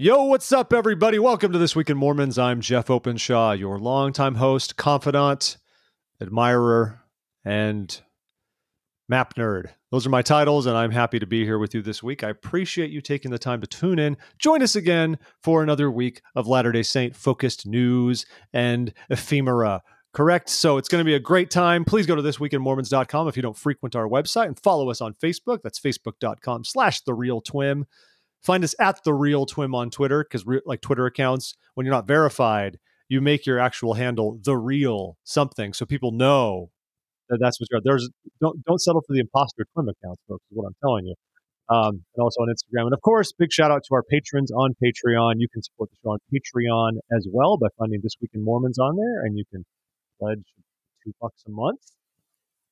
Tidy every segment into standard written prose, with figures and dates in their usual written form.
Yo, what's up, everybody? Welcome to This Week in Mormons. I'm Jeff Openshaw, your longtime host, confidant, admirer, and map nerd. Those are my titles, and I'm happy to be here with you this week. I appreciate you taking the time to tune in. Join us again for another week of Latter-day Saint-focused news and ephemera. Correct? So it's going to be a great time. Please go to thisweekinmormons.com if you don't frequent our website, and follow us on Facebook. That's facebook.com/TheRealTwim. Find us at The Real Twim on Twitter, because like Twitter accounts, when you're not verified, you make your actual handle The Real something, so people know that that's what you're. Don't settle for the imposter Twim accounts, folks, is what I'm telling you. And also on Instagram. And of course, big shout out to our patrons on Patreon. You can support the show on Patreon as well by finding This Week in Mormons on there, and you can pledge $2 a month.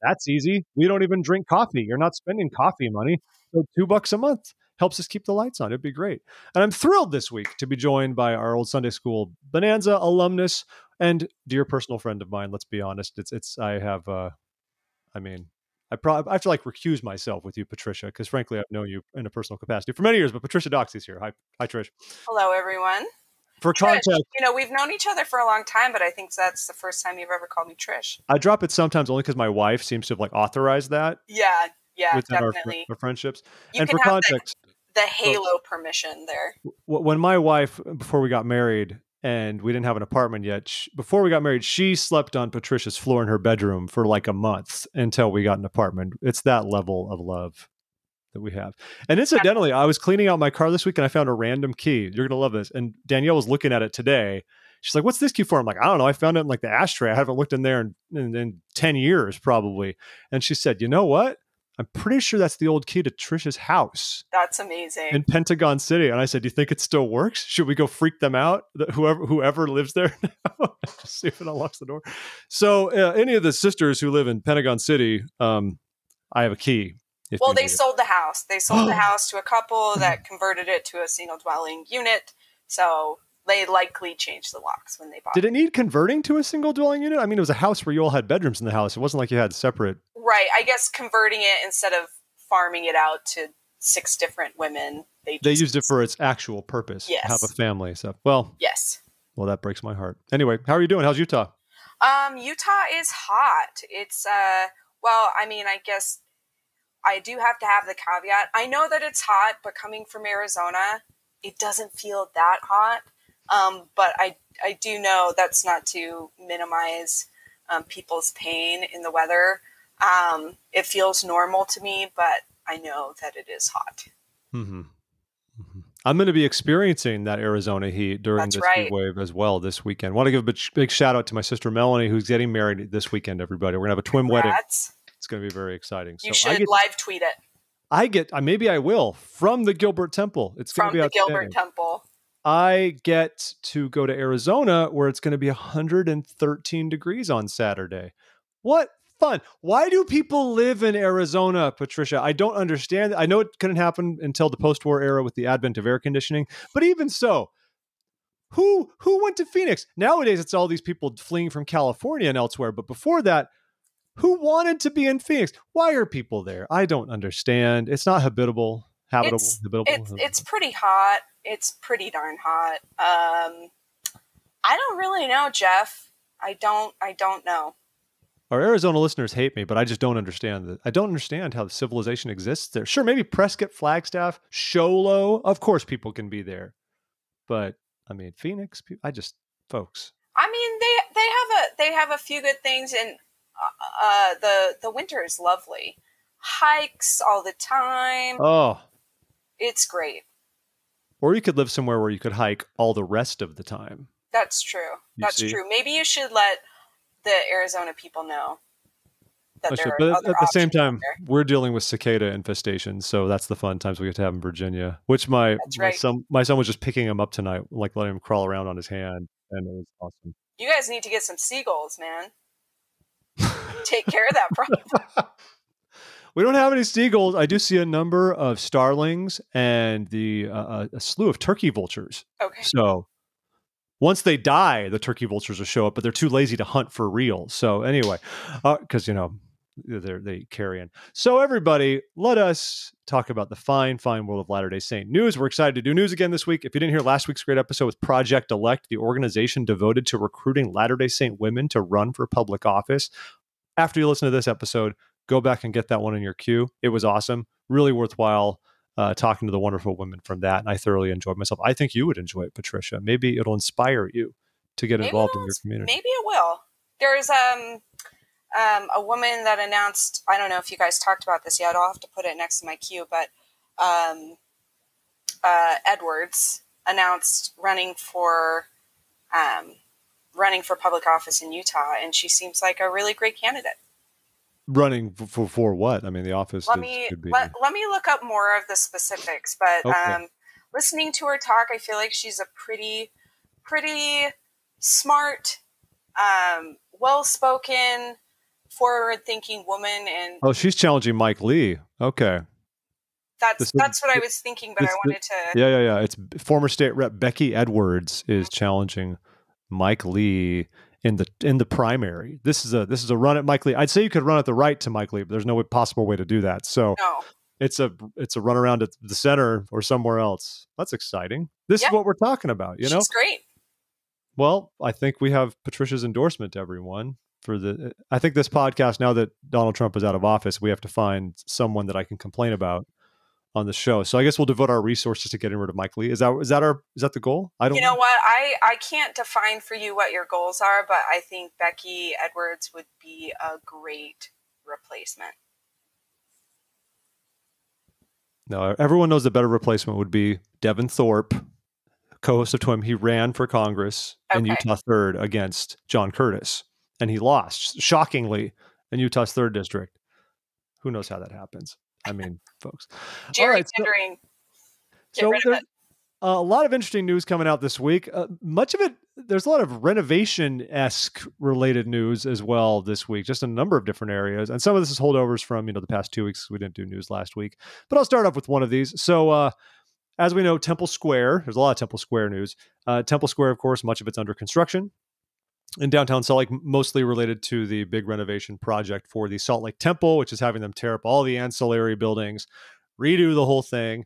That's easy. We don't even drink coffee. You're not spending coffee money. So $2 a month helps us keep the lights on. It'd be great. And I'm thrilled this week to be joined by our old Sunday School Bonanza alumnus and dear personal friend of mine. Let's be honest. I have to like recuse myself with you, Tricia, because frankly, I've known you in a personal capacity for many years, but Tricia Doxey's here. Hi, Trish. Hello, everyone. For Trish, context, we've known each other for a long time, but I think that's the first time you've ever called me Trish. I drop it sometimes only because my wife seems to have authorized that. Yeah, within definitely. Our friendships. You and can for have context, the halo permission there. When my wife, before we got married, and we didn't have an apartment yet, before we got married, she slept on Patricia's floor in her bedroom for like a month until we got an apartment. It's that level of love that we have. And incidentally, I was cleaning out my car this week and I found a random key. You're going to love this. And Danielle was looking at it today. She's like, what's this key for? I'm like, I don't know. I found it in like the ashtray. I haven't looked in there in 10 years probably. And she said, you know what? I'm pretty sure that's the old key to Tricia's house. That's amazing. In Pentagon City. And I said, do you think it still works? Should we go freak them out? Whoever lives there now? Just see if it unlocks the door. So any of the sisters who live in Pentagon City, I have a key. Well, they sold the house. They sold the house to a couple that converted it to a single dwelling unit. So they likely changed the locks when they bought it. Did it need converting to a single dwelling unit? I mean, it was a house where you all had bedrooms in the house. It wasn't like you had separate. Right. I guess converting it instead of farming it out to 6 different women. They used it for its actual purpose. Yes. Have a family. So, well. Yes. Well, that breaks my heart. Anyway, how are you doing? How's Utah? Utah is hot. It's, I guess I do have to have the caveat. I know that it's hot, but coming from Arizona, it doesn't feel that hot. But I do know that's not to minimize people's pain in the weather. It feels normal to me, but I know that it is hot. Mm-hmm. Mm-hmm. I'm going to be experiencing that Arizona heat during this heat wave as well this weekend. I want to give a big shout out to my sister Melanie, who's getting married this weekend, everybody. We're going to have a twin wedding. It's going to be very exciting. You should live tweet it. Maybe I will, from the Gilbert Temple. It's going to be outstanding. Gilbert Temple. I get to go to Arizona where it's going to be 113 degrees on Saturday. What fun. Why do people live in Arizona, Tricia? I don't understand. I know it couldn't happen until the post-war era with the advent of air conditioning, but even so, who went to Phoenix? Nowadays, it's all these people fleeing from California and elsewhere, but before that, who wanted to be in Phoenix? Why are people there? I don't understand. It's not habitable. It's pretty hot. It's pretty darn hot. I don't really know, Jeff. I don't know. Our Arizona listeners hate me, but I just don't understand that. I don't understand how the civilization exists there. Sure, maybe Prescott, Flagstaff, Show Low. Of course, people can be there, but I mean, Phoenix. Folks. I mean, they have a few good things, and the winter is lovely. Hikes all the time. Oh, it's great. Or you could live somewhere where you could hike all the rest of the time. That's true. That's true. Maybe you should let the Arizona people know that there are other at the same time, there. We're dealing with cicada infestation, so that's the fun times we get to have in Virginia. Which my son was just picking him up tonight, like letting him crawl around on his hand, and it was awesome. You guys need to get some seagulls, man. Take care of that problem. We don't have any seagulls. I do see a number of starlings and a slew of turkey vultures. Okay. So once they die, the turkey vultures will show up, but they're too lazy to hunt for real. So anyway, because, they carry in. So everybody, let us talk about the fine world of Latter-day Saint news. We're excited to do news again this week. If you didn't hear last week's great episode with Project Elect, the organization devoted to recruiting Latter-day Saint women to run for public office, after you listen to this episode, go back and get that one in your queue. It was awesome. Really worthwhile talking to the wonderful women from that. And I thoroughly enjoyed myself. I think you would enjoy it, Patricia. Maybe it'll inspire you to get involved in your community. Maybe it will. There's a woman that announced, I don't know if you guys talked about this yet, I'll have to put it next to my queue, but Edwards announced running for public office in Utah, and she seems like a really great candidate. Running for what? I mean, the office let me look up more of the specifics, but okay. Listening to her talk, I feel like she's a pretty smart, well-spoken, forward-thinking woman. And she's challenging Mike Lee. Okay. That's what I was thinking, but I wanted to... Yeah. It's former state rep Becky Edwards is challenging Mike Lee in the primary. This is a run at Mike Lee. I'd say you could run at the right to Mike Lee, but there's no possible way to do that. So no. It's a run around at the center or somewhere else. That's exciting. This is what we're talking about, you know? She's great. Well, I think we have Patricia's endorsement to everyone I think this podcast, now that Donald Trump is out of office, we have to find someone that I can complain about on the show. So I guess we'll devote our resources to getting rid of Mike Lee. Is that the goal? I don't know. You know what? I can't define for you what your goals are, but I think Becky Edwards would be a great replacement. No, everyone knows the better replacement would be Devin Thorpe, co-host of TWIM. He ran for Congress in Utah 3rd against John Curtis, and he lost, shockingly, in Utah's 3rd district. Who knows how that happens? I mean, folks. Gerrymandering. Get rid of it. A lot of interesting news coming out this week. Much of it, there's a lot of renovation-esque related news as well this week, just a number of different areas. And some of this is holdovers from, the past 2 weeks. We didn't do news last week. But I'll start off with one of these. So, as we know, Temple Square, there's a lot of Temple Square news. Temple Square, of course, much of it's under construction in downtown Salt Lake, mostly related to the big renovation project for the Salt Lake Temple, which is having them tear up all the ancillary buildings, redo the whole thing.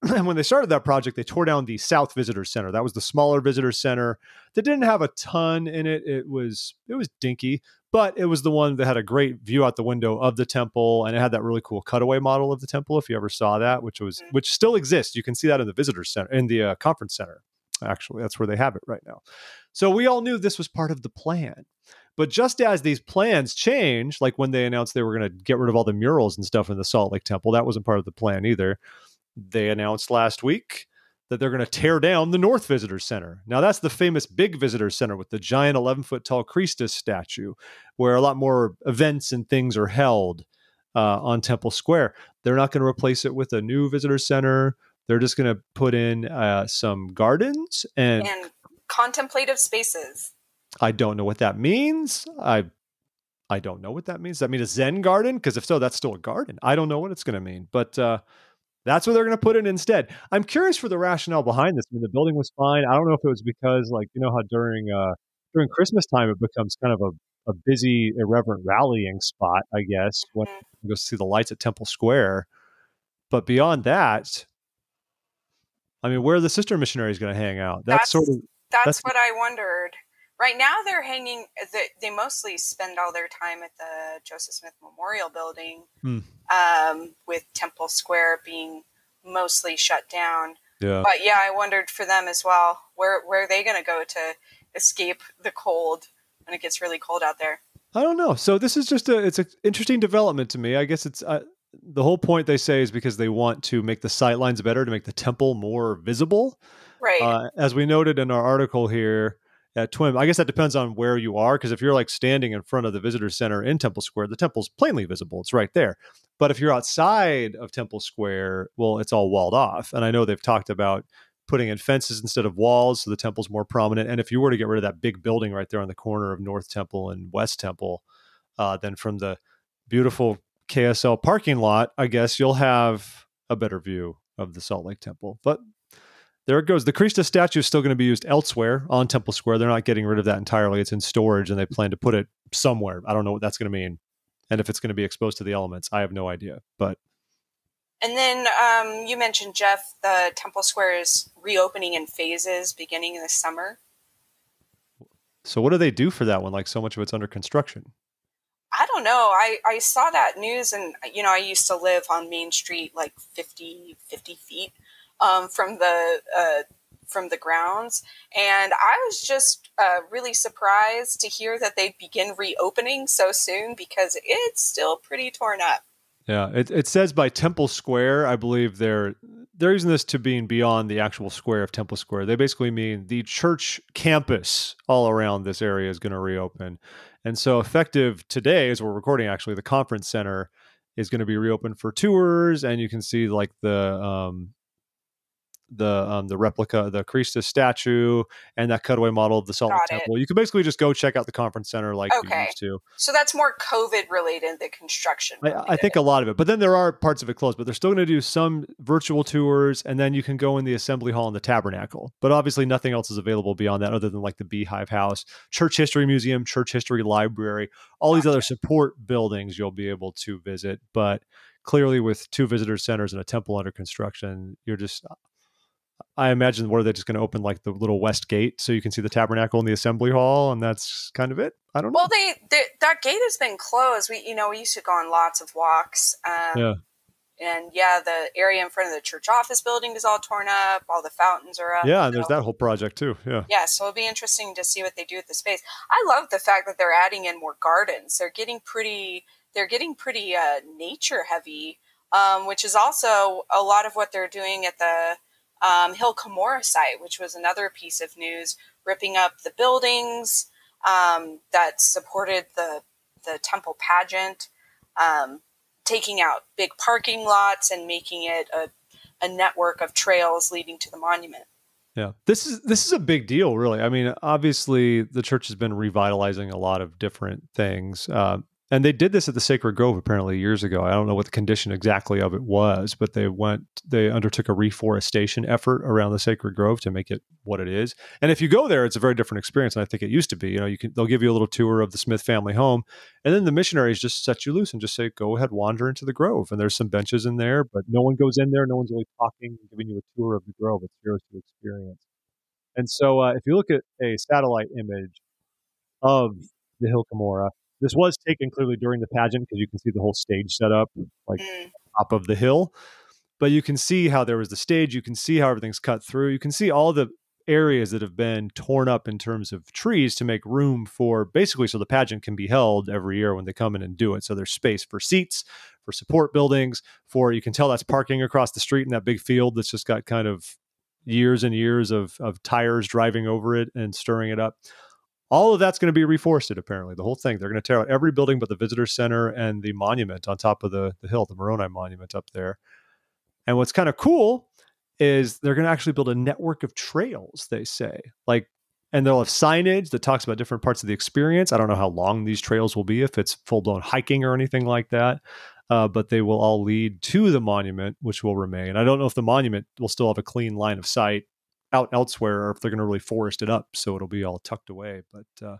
And when they started that project, they tore down the South Visitor Center. That was the smaller visitor center that didn't have a ton in it. It was dinky, but it was the one that had a great view out the window of the temple, and it had that really cool cutaway model of the temple, if you ever saw that, which still exists. You can see that in the visitor center, in the conference center. Actually, that's where they have it right now. So we all knew this was part of the plan. But just as these plans change, like when they announced they were going to get rid of all the murals and stuff in the Salt Lake Temple, that wasn't part of the plan either. They announced last week that they're going to tear down the North Visitor Center. Now, that's the famous big visitor center with the giant 11-foot tall Christus statue, where a lot more events and things are held on Temple Square. They're not going to replace it with a new visitor center. They're just going to put in some gardens and contemplative spaces. I don't know what that means. I don't know what that means. Does that mean a Zen garden? Because if so, that's still a garden. I don't know what it's going to mean, but that's what they're going to put in instead. I'm curious for the rationale behind this. I mean, the building was fine. I don't know if it was because, like, you know how during Christmas time it becomes kind of a busy, irreverent rallying spot, I guess, when you go see the lights at Temple Square. But beyond that, I mean, where are the sister missionaries going to hang out? That's what I wondered. Right now, they're hanging. They mostly spend all their time at the Joseph Smith Memorial Building, with Temple Square being mostly shut down. Yeah. But yeah, I wondered for them as well. Where are they going to go to escape the cold when it gets really cold out there? I don't know. So this is just it's an interesting development to me. I guess it's the whole point they say is because they want to make the sight lines better, to make the temple more visible. Right. As we noted in our article here at TWIM, I guess that depends on where you are, because if you're like standing in front of the visitor center in Temple Square, the temple's plainly visible. It's right there. But if you're outside of Temple Square, well, it's all walled off. And I know they've talked about putting in fences instead of walls so the temple's more prominent. And if you were to get rid of that big building right there on the corner of North Temple and West Temple, then from the beautiful KSL parking lot, I guess you'll have a better view of the Salt Lake Temple. But there it goes. The Christus statue is still going to be used elsewhere on Temple Square. They're not getting rid of that entirely. It's in storage, and they plan to put it somewhere. I don't know what that's going to mean. And if it's going to be exposed to the elements, I have no idea. But and then you mentioned, Jeff, the Temple Square is reopening in phases beginning this summer. So what do they do for that one? Like, so much of it's under construction. I don't know. I saw that news, and I used to live on Main Street, like 50 feet from the grounds, and I was just really surprised to hear that they begin reopening so soon, because it's still pretty torn up. Yeah, it says by Temple Square. I believe they're using this to being beyond the actual square of Temple Square. They basically mean the church campus all around this area is going to reopen. And so effective today, as we're recording, actually, the conference center is going to be reopened for tours, and you can see like the replica, the Christus statue, and that cutaway model of the Salt Lake Temple. You can basically just go check out the conference center like you used to. So that's more COVID related, the construction. I think a lot of it, but then there are parts of it closed, but they're still going to do some virtual tours, and then you can go in the assembly hall and the Tabernacle. But obviously nothing else is available beyond that other than like the Beehive House, Church History Museum, Church History Library, all these other support buildings you'll be able to visit. But clearly with 2 visitor centers and a temple under construction, I imagine, what are they just going to open like the little west gate so you can see the Tabernacle and the assembly hall, and that's kind of it? I don't know. Well, that gate has been closed. We used to go on lots of walks. And the area in front of the church office building is all torn up. All the fountains are up. Yeah, and there's that whole project too. Yeah, so it'll be interesting to see what they do with the space. I love the fact that they're adding in more gardens. They're getting pretty nature heavy, which is also a lot of what they're doing at the Hill Cumorah site, which was another piece of news, ripping up the buildings that supported the temple pageant, taking out big parking lots and making it a network of trails leading to the monument. Yeah, this is a big deal, really. I mean, obviously the church has been revitalizing a lot of different things. And they did this at the Sacred Grove apparently years ago. I don't know what the condition exactly of it was, but they undertook a reforestation effort around the Sacred Grove to make it what it is. And if you go there, it's a very different experience than I think it used to be. They'll give you a little tour of the Smith family home, and then the missionaries just set you loose and just say, go ahead, wander into the grove. And there's some benches in there, but no one goes in there. No one's really talking, giving you a tour of the grove. It's yours to experience. And so if you look at a satellite image of the Hill Cumorah, this was taken clearly during the pageant because you can see the whole stage set up like top of the hill. But you can see how there was the stage. You can see how everything's cut through. You can see all the areas that have been torn up in terms of trees to make room for basically so the pageant can be held every year when they come in and do it. So there's space for seats, for support buildings, you can tell that's parking across the street in that big field that's just got kind of years and years of tires driving over it and stirring it up. All of that's going to be reforested, apparently, the whole thing. They're going to tear out every building but the visitor center and the monument on top of the hill, the Moroni monument up there. And what's kind of cool is they're going to actually build a network of trails, they say. And they'll have signage that talks about different parts of the experience. I don't know how long these trails will be, if it's full-blown hiking or anything like that. But they will all lead to the monument, which will remain. I don't know if the monument will still have a clean line of sight out elsewhere, or if they're going to really forest it up so it'll be all tucked away. But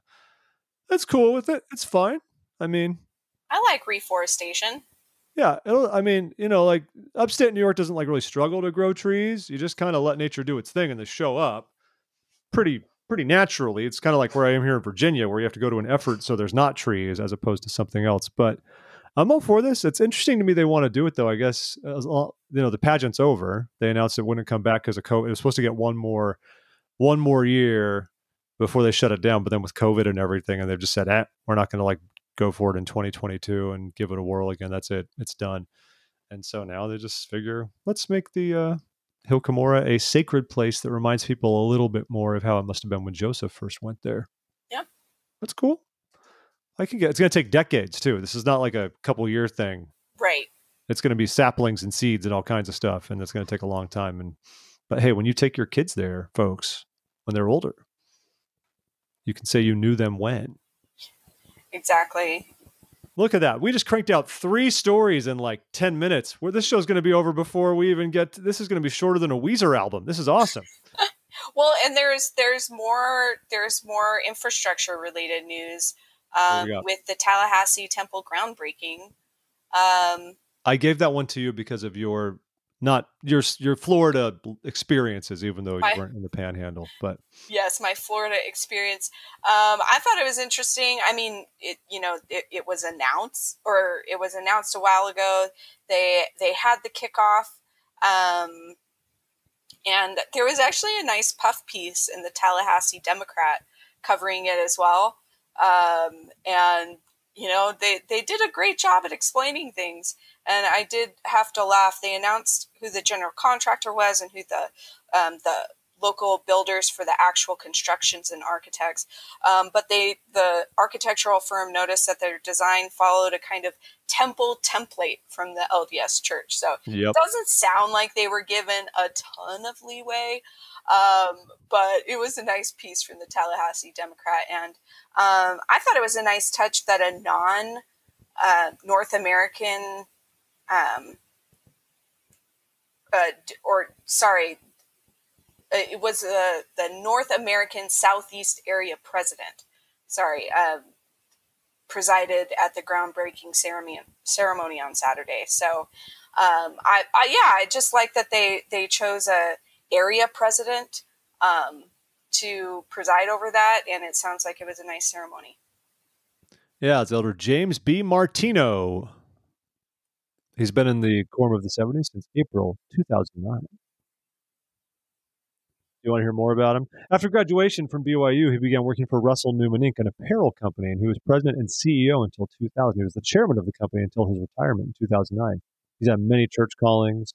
that's cool with it. It's fine. I mean, I like reforestation. Yeah, like upstate New York doesn't like really struggle to grow trees. You just kind of let nature do its thing and they show up pretty naturally. It's kind of like where I am here in Virginia, where you have to go to an effort so there's not trees as opposed to something else. But I'm all for this. It's interesting to me they want to do it, though. I guess the pageant's over. They announced it wouldn't come back because of COVID. It was supposed to get one more year before they shut it down. But then with COVID and everything, and they've just said, we're not going to go for it in 2022 and give it a whirl again. That's it. It's done. And so now they just figure, let's make the Hill Cumorah a sacred place that reminds people a little bit more of how it must have been when Joseph first went there. Yeah, that's cool. It's going to take decades too. This is not like a couple year thing. Right. It's going to be saplings and seeds and all kinds of stuff. And it's going to take a long time. But hey, when you take your kids there, folks, when they're older, you can say you knew them when. Exactly. Look at that. We just cranked out 3 stories in like 10 minutes. Where this show's going to be over before we even get to, this is going to be shorter than a Weezer album. This is awesome. Well, and there's more infrastructure related news. with the Tallahassee Temple groundbreaking. I gave that one to you because of your Florida experiences, even though you weren't in the Panhandle. But yes, my Florida experience. I thought it was interesting. I mean, it was announced a while ago. They had the kickoff, and there was actually a nice puff piece in the Tallahassee Democrat covering it as well. And they did a great job at explaining things. And I did have to laugh. They announced who the general contractor was and who the local builders for the actual constructions and architects. But the architectural firm noticed that their design followed a kind of temple template from the LDS church. So It doesn't sound like they were given a ton of leeway. But it was a nice piece from the Tallahassee Democrat. And I thought it was a nice touch that a non-North American it was the North American Southeast Area president, presided at the groundbreaking ceremony on Saturday. So I just like that they chose a area president to preside over that, and it sounds like it was a nice ceremony. Yeah, it's Elder James B. Martino. He's been in the Quorum of the 70s since April 2009. You want to hear more about him? After graduation from BYU, he began working for Russell Newman Inc., an apparel company, and he was president and CEO until 2000. He was the chairman of the company until his retirement in 2009. He's had many church callings.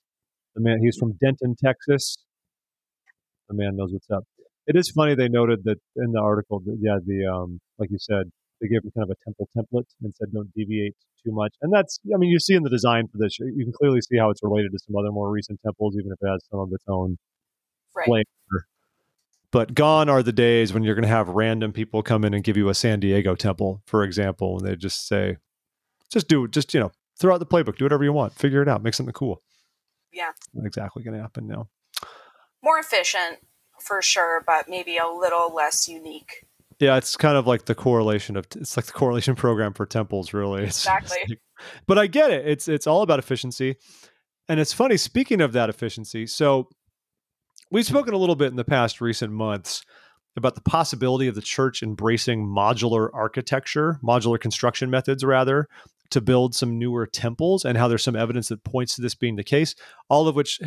He's from Denton, Texas. The man knows what's up. It is funny they noted that in the article that, like you said, they gave him kind of a temple template and said don't deviate too much. And that's, you see in the design for this, you can clearly see how it's related to some other more recent temples, even if it has some of its own flavor. But gone are the days when you're going to have random people come in and give you a San Diego temple, for example, and they just say, throw out the playbook, do whatever you want, figure it out, make something cool. Yeah. Not exactly going to happen now. More efficient, for sure, but maybe a little less unique. Yeah, it's kind of like the correlation program for temples, really. Exactly. But I get it. It's all about efficiency. And it's funny, speaking of that efficiency, so we've spoken a little bit in the past recent months about the possibility of the church embracing modular construction methods, rather, to build some newer temples, and how there's some evidence that points to this being the case, all of which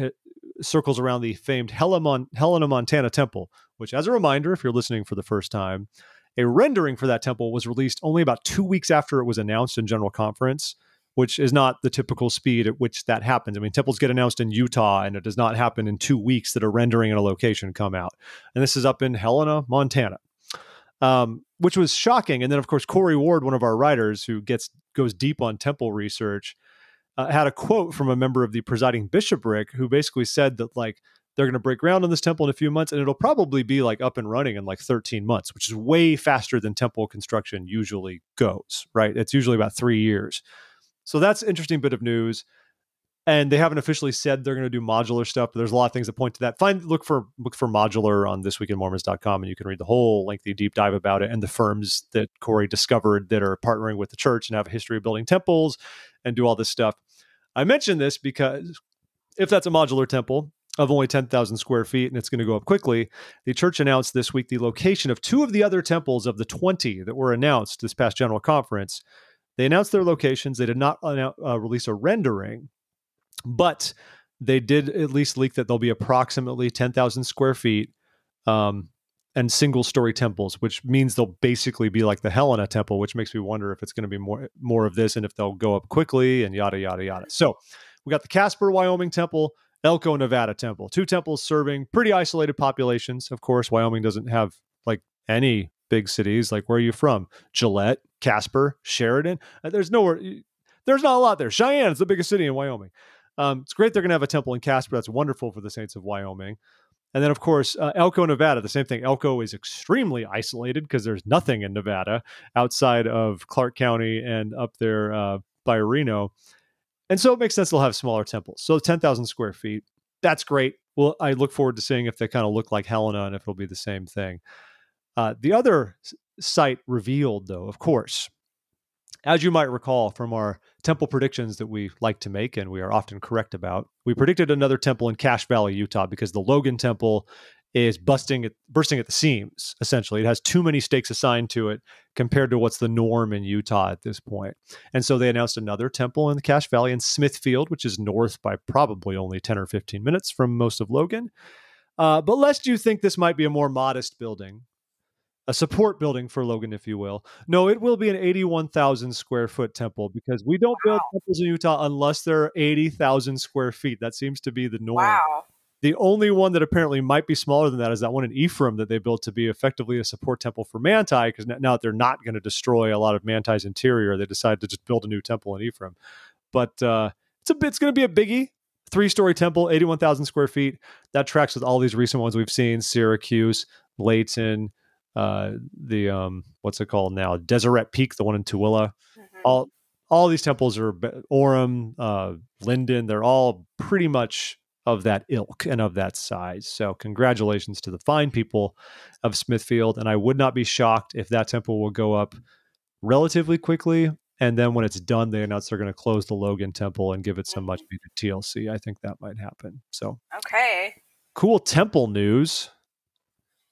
circles around the famed Helena, Montana temple, which, as a reminder, if you're listening for the first time, a rendering for that temple was released only about 2 weeks after it was announced in General Conference, which is not the typical speed at which that happens. I mean, temples get announced in Utah, and it does not happen in 2 weeks that a rendering and a location come out. And this is up in Helena, Montana, which was shocking. And then, of course, Corey Ward, one of our writers who goes deep on temple research, had a quote from a member of the presiding bishopric who basically said that, like, they're going to break ground on this temple in a few months, and it'll probably be like up and running in like 13 months, which is way faster than temple construction usually goes, right? It's usually about 3 years. So that's an interesting bit of news. And they haven't officially said they're going to do modular stuff, but there's a lot of things that point to that. Look for modular on thisweekinmormons.com, and you can read the whole lengthy deep dive about it and the firms that Corey discovered that are partnering with the church and have a history of building temples and do all this stuff. I mention this because if that's a modular temple of only 10,000 square feet and it's going to go up quickly, the church announced this week the location of 2 of the other temples of the 20 that were announced this past General Conference. They announced their locations. They did not release a rendering, but they did at least leak that they'll be approximately 10,000 square feet and single-story temples, which means they'll basically be like the Helena temple, which makes me wonder if it's going to be more of this and if they'll go up quickly and yada, yada, yada. So we got the Casper, Wyoming temple, Elko, Nevada temple, 2 temples serving pretty isolated populations. Of course, Wyoming doesn't have like any big cities. Like, where are you from? Gillette, Casper, Sheridan. There's not a lot there. Cheyenne is the biggest city in Wyoming. It's great they're going to have a temple in Casper. That's wonderful for the Saints of Wyoming. And then, of course, Elko, Nevada, the same thing. Elko is extremely isolated because there's nothing in Nevada outside of Clark County and up there by Reno. And so it makes sense they'll have smaller temples. So 10,000 square feet, that's great. Well, I look forward to seeing if they kind of look like Helena and if it'll be the same thing. The other site revealed, though, of course, as you might recall from our temple predictions that we like to make and we are often correct about, we predicted another temple in Cache Valley, Utah, because the Logan Temple is bursting at the seams, essentially. It has too many stakes assigned to it compared to what's the norm in Utah at this point. And so they announced another temple in the Cache Valley in Smithfield, which is north by probably only 10 or 15 minutes from most of Logan. But lest you think this might be a more modest building, a support building for Logan, if you will. No, it will be an 81,000 square foot temple, because we don't build temples in Utah unless they're 80,000 square feet. That seems to be the norm. Wow. The only one that apparently might be smaller than that is that one in Ephraim that they built to be effectively a support temple for Manti, because now that they're not going to destroy a lot of Manti's interior, they decided to just build a new temple in Ephraim. But it's going to be a biggie. 3-story temple, 81,000 square feet. That tracks with all these recent ones we've seen: Syracuse, Layton, what's it called now? Deseret Peak, the one in Tooele. Mm-hmm. All these temples are Orem, Linden. They're all pretty much of that ilk and of that size. So congratulations to the fine people of Smithfield. And I would not be shocked if that temple will go up relatively quickly. And then when it's done, they announce they're going to close the Logan Temple and give it some much needed TLC. I think that might happen. So okay, cool temple news.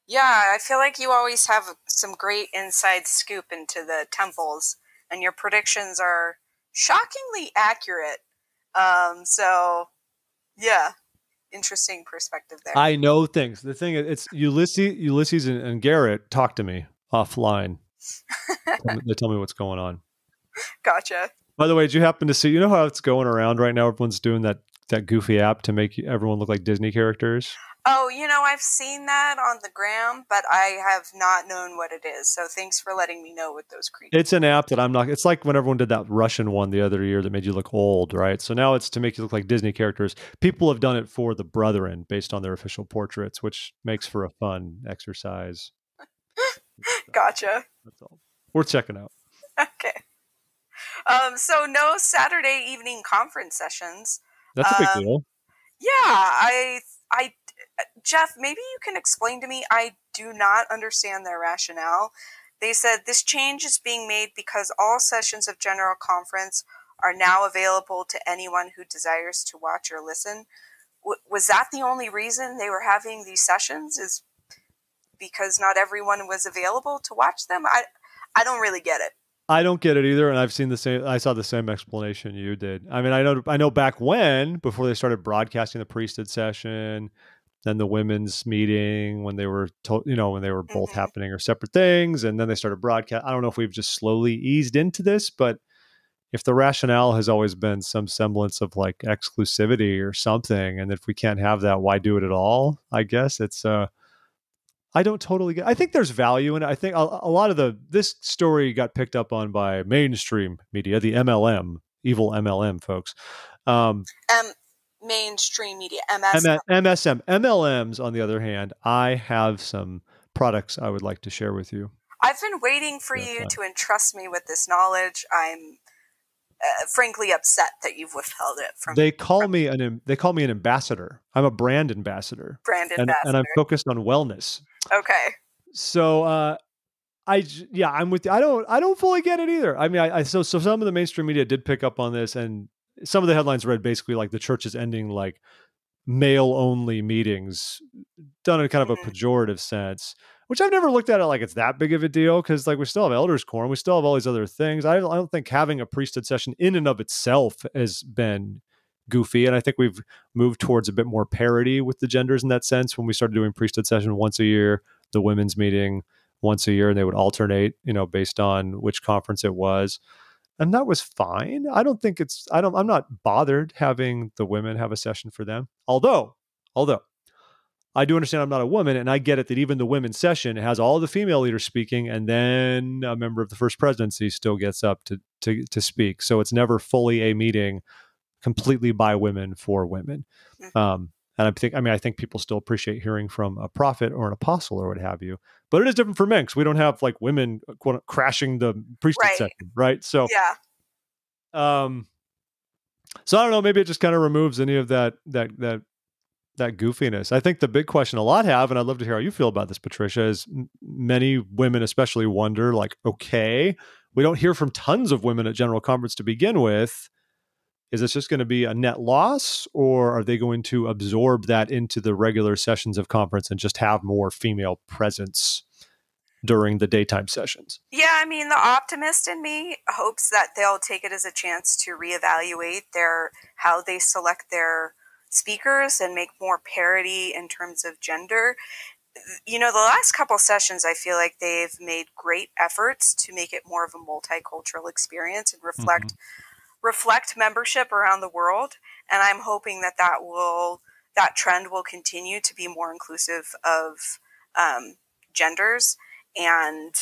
Yeah, I feel like you always have some great inside scoop into the temples, and your predictions are shockingly accurate. So yeah, interesting perspective there. I know things. The thing is, it's Ulysses and Garrett talk to me offline. They tell me what's going on. Gotcha. By the way, did you happen to see, you know how it's going around right now? Everyone's doing that goofy app to make everyone look like Disney characters. Oh, I've seen that on the gram, but I have not known what it is. So thanks for letting me know what those creatures. It's an app that it's like when everyone did that Russian one the other year that made you look old, right? So now it's to make you look like Disney characters. People have done it for the Brethren based on their official portraits, which makes for a fun exercise. Gotcha. That's all. Worth checking out. Okay. So no Saturday evening conference sessions. That's a big deal. Yeah, I Jeff, maybe you can explain to me. I do not understand their rationale. They said this change is being made because all sessions of General Conference are now available to anyone who desires to watch or listen. Was that the only reason they were having these sessions? Is because not everyone was available to watch them? I don't really get it. I don't get it either, and I saw the same explanation you did. I mean, I know back before they started broadcasting the priesthood session, then the women's meeting, when they were when they were both happening or separate things, and then they started broadcast. I don't know if we've just slowly eased into this, but if the rationale has always been some semblance of like exclusivity or something, and if we can't have that, why do it at all? I guess it's I don't totally get. I think there's value in it. I think a lot of this story got picked up on by mainstream media, the MLM, evil MLM folks. Mainstream media, MSM. MLMs, on the other hand, I have some products I would like to share with you. I've been waiting for you to entrust me with this knowledge. I'm frankly upset that you've withheld it from. They call me an ambassador. I'm a brand ambassador. And I'm focused on wellness. Okay. So I'm with you. I don't fully get it either. I mean, so some of the mainstream media did pick up on this, and some of the headlines read basically like the church is ending like male only meetings, done in kind of a pejorative sense, which I've never looked at it like it's that big of a deal, because like we still have elders quorum, we still have all these other things. I don't think having a priesthood session in and of itself has been goofy, and I think we've moved towards a bit more parity with the genders in that sense when we started doing priesthood session once a year, the women's meeting once a year, and they would alternate, based on which conference it was. And that was fine. I'm not bothered having the women have a session for them. Although I do understand I'm not a woman, and I get it that even the women's session has all the female leaders speaking, and then a member of the First Presidency still gets up to speak. So it's never fully a meeting completely by women for women. And I think people still appreciate hearing from a prophet or an apostle or what have you. But it is different for men, because we don't have like women quote, crashing the priesthood session, right? So yeah. So I don't know. Maybe it just kind of removes any of that that goofiness. I think the big question a lot have, and I'd love to hear how you feel about this, Patricia, is many women especially wonder, like, okay, we don't hear from tons of women at General Conference to begin with. Is this just going to be a net loss, or are they going to absorb that into the regular sessions of conference and just have more female presence during the daytime sessions? Yeah, I mean, the optimist in me hopes that they'll take it as a chance to reevaluate how they select their speakers and make more parity in terms of gender. The last couple sessions, I feel like they've made great efforts to make it more of a multicultural experience and reflect membership around the world. And I'm hoping that trend will continue to be more inclusive of genders and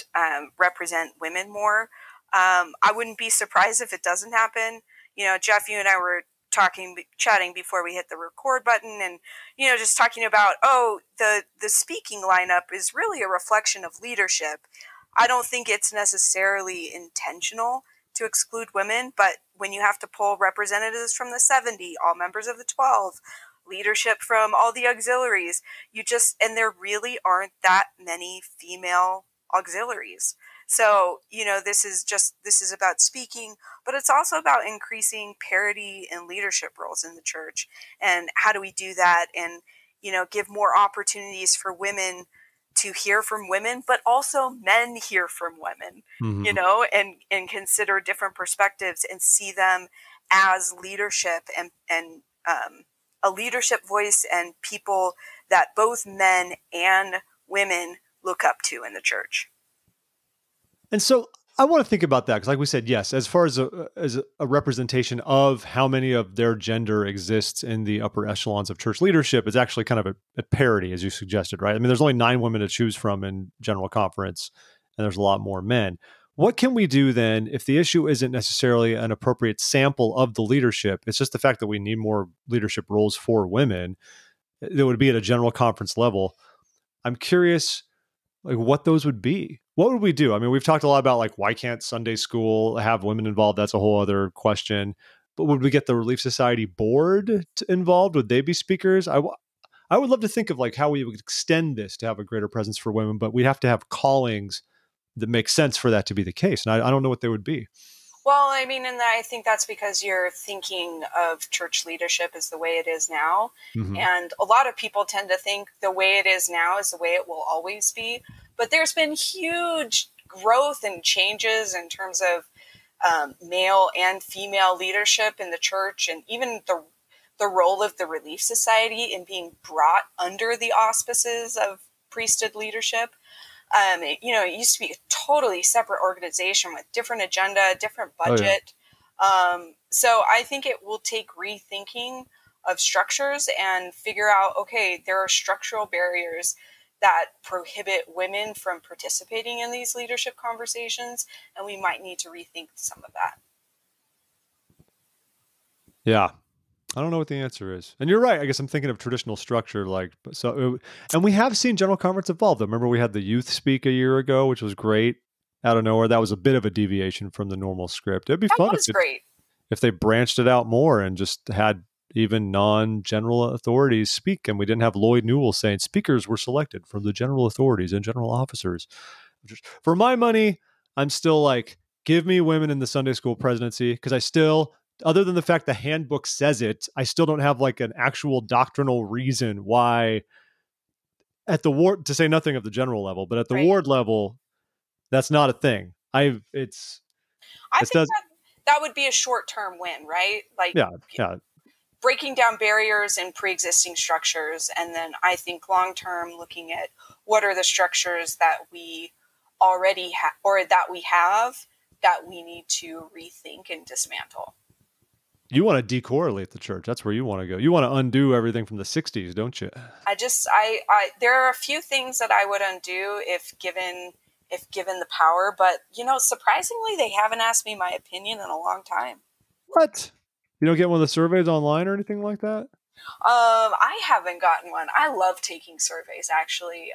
represent women more. I wouldn't be surprised if it doesn't happen. Jeff, you and I were chatting before we hit the record button, and just talking about the speaking lineup is really a reflection of leadership. I don't think it's necessarily intentional to exclude women, but when you have to pull representatives from the 70, all members of the 12, leadership from all the auxiliaries, and there really aren't that many female auxiliaries. So, this is about speaking, but it's also about increasing parity in leadership roles in the church. And how do we do that? And, give more opportunities for women to hear from women, but also men hear from women, and consider different perspectives and see them as leadership and a leadership voice and people that both men and women look up to in the church. And so I want to think about that because, like we said, yes, as far as a representation of how many of their gender exists in the upper echelons of church leadership, it's actually kind of a parity, as you suggested, right? I mean, there's only 9 women to choose from in General Conference, and there's a lot more men. What can we do then if the issue isn't necessarily an appropriate sample of the leadership? It's just the fact that we need more leadership roles for women that would be at a General Conference level. I'm curious, like, what those would be. What would we do? I mean, we've talked a lot about, like, why can't Sunday school have women involved? That's a whole other question. But would we get the Relief Society board involved? Would they be speakers? I would love to think of, like, how we would extend this to have a greater presence for women, but we have to have callings that make sense for that to be the case. And I don't know what they would be. Well, I mean, and I think that's because you're thinking of church leadership as the way it is now. Mm-hmm. And a lot of people tend to think the way it is now is the way it will always be. But there's been huge growth and changes in terms of male and female leadership in the church, and even the role of the Relief Society in being brought under the auspices of priesthood leadership. It used to be a totally separate organization with different agenda, different budget. Oh, yeah. So I think it will take rethinking of structures and figure out, okay, there are structural barriers that prohibit women from participating in these leadership conversations, and we might need to rethink some of that. Yeah. I don't know what the answer is. And you're right. I guess I'm thinking of traditional structure, and we have seen General Conference evolve. Remember, we had the youth speak a year ago, which was great. Out of nowhere, that was a bit of a deviation from the normal script. It'd be fun if they branched it out more and just had even non-general authorities speak, and we didn't have Lloyd Newell saying speakers were selected from the general authorities and general officers. For my money, I'm still like, give me women in the Sunday school presidency, because I still, other than the fact the handbook says it, I still don't have like an actual doctrinal reason why at the ward, to say nothing of the general level, but at the ward level, that's not a thing. I think that would be a short-term win, right? Like, yeah. Breaking down barriers in pre-existing structures, and then I think long-term looking at what are the structures that we already have or that we have that we need to rethink and dismantle. You want to decorrelate the church. That's where you want to go. You want to undo everything from the 60s, don't you? There are a few things that I would undo if given the power, but surprisingly, they haven't asked me my opinion in a long time. What? You don't get one of the surveys online or anything like that? I haven't gotten one. I love taking surveys, actually,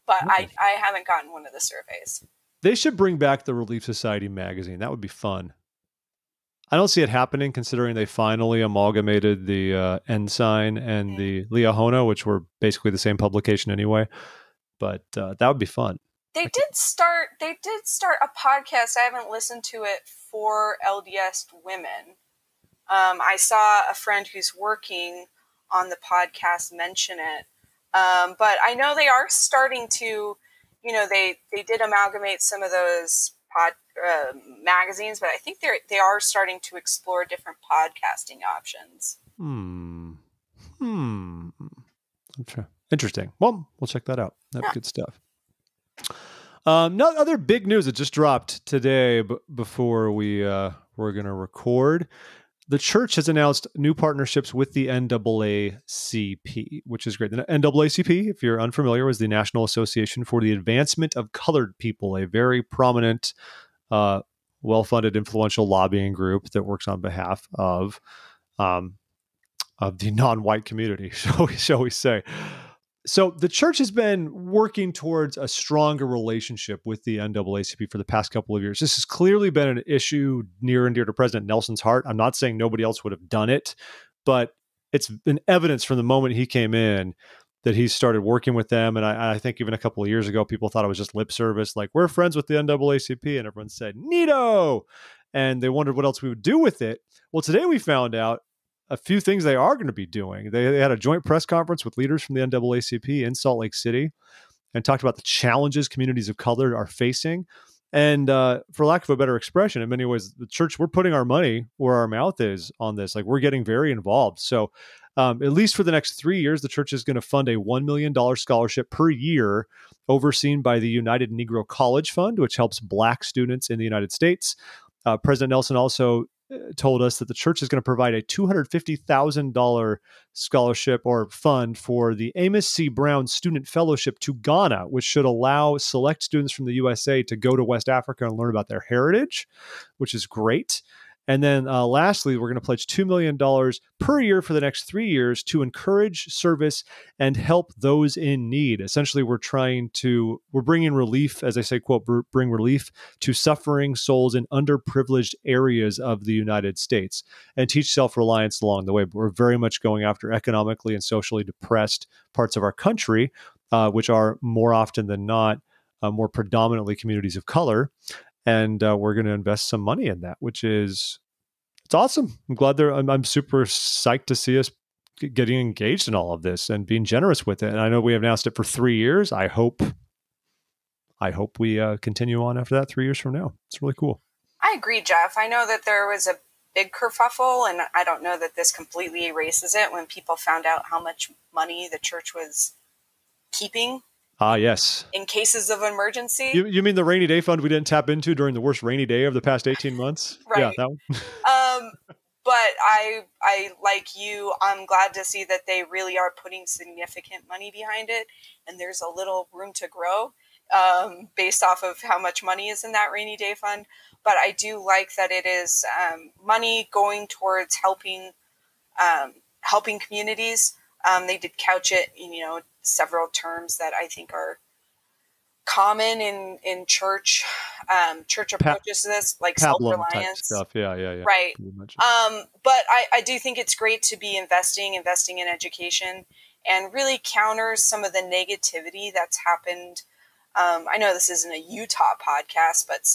but I haven't gotten one of the surveys. They should bring back the Relief Society magazine. That would be fun. I don't see it happening considering they finally amalgamated the Ensign and the Liahona, which were basically the same publication anyway. But that would be fun. They did start a podcast. I haven't listened to it for LDS women. I saw a friend who's working on the podcast mention it. But I know they are starting to, they did amalgamate some of those magazines, but I think they are starting to explore different podcasting options. Okay. Interesting. Well, we'll check that out. That's good stuff. No other big news that just dropped today before we're going to record. The church has announced new partnerships with the NAACP, which is great. The NAACP, if you're unfamiliar, is the National Association for the Advancement of Colored People, a very prominent, well-funded, influential lobbying group that works on behalf of the non-white community, shall we say. So the church has been working towards a stronger relationship with the NAACP for the past couple of years. This has clearly been an issue near and dear to President Nelson's heart. I'm not saying nobody else would have done it, but it's been evidence from the moment he came in that he started working with them. And I think even a couple of years ago, people thought it was just lip service, like, we're friends with the NAACP. And everyone said, neato. And they wondered what else we would do with it. Well, today we found out a few things they are going to be doing. They had a joint press conference with leaders from the NAACP in Salt Lake City and talked about the challenges communities of color are facing. And for lack of a better expression, in many ways, the church, we're putting our money where our mouth is on this. Like, we're getting very involved. So at least for the next 3 years, the church is going to fund a $1 million scholarship per year overseen by the United Negro College Fund, which helps Black students in the United States. President Nelson also told us that the church is going to provide a $250,000 scholarship or fund for the Amos C. Brown Student Fellowship to Ghana, which should allow select students from the USA to go to West Africa and learn about their heritage, which is great. And then lastly, we're going to pledge $2 million per year for the next 3 years to encourage service and help those in need. Essentially, we're bringing relief, as I say, quote, bring relief to suffering souls in underprivileged areas of the United States and teach self-reliance along the way. But we're very much going after economically and socially depressed parts of our country, which are more often than not more predominantly communities of color. And we're going to invest some money in that, it's awesome. I'm glad I'm super psyched to see us getting engaged in all of this and being generous with it. And I know we have announced it for 3 years. I hope we continue on after that 3 years from now. It's really cool. I agree, Jeff. I know that there was a big kerfuffle, and I don't know that this completely erases it when people found out how much money the church was keeping. Yes. In cases of emergency. You mean the rainy day fund we didn't tap into during the worst rainy day of the past 18 months? Right. Yeah, that one. But I like you, I'm glad to see that they really are putting significant money behind it, and there's a little room to grow based off of how much money is in that rainy day fund. But I do like that it is money going towards helping communities. They did couch it, several terms that I think are common in church approaches to this, like self-reliance stuff. Yeah. Right. But I do think it's great to be investing in education and really counters some of the negativity that's happened. I know this isn't a Utah podcast, but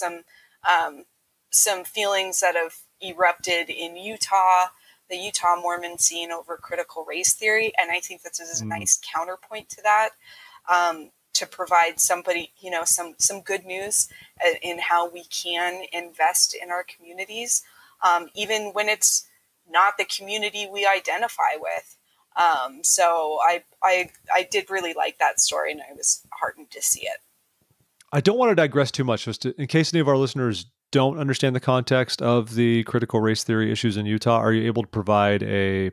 some feelings that have erupted in Utah, the Utah Mormon scene over critical race theory. And I think this is a nice counterpoint to that, to provide somebody, some good news in how we can invest in our communities, even when it's not the community we identify with. So I did really like that story, and I was heartened to see it. I don't want to digress too much, just in case any of our listeners don't understand the context of the critical race theory issues in Utah. Are you able to provide a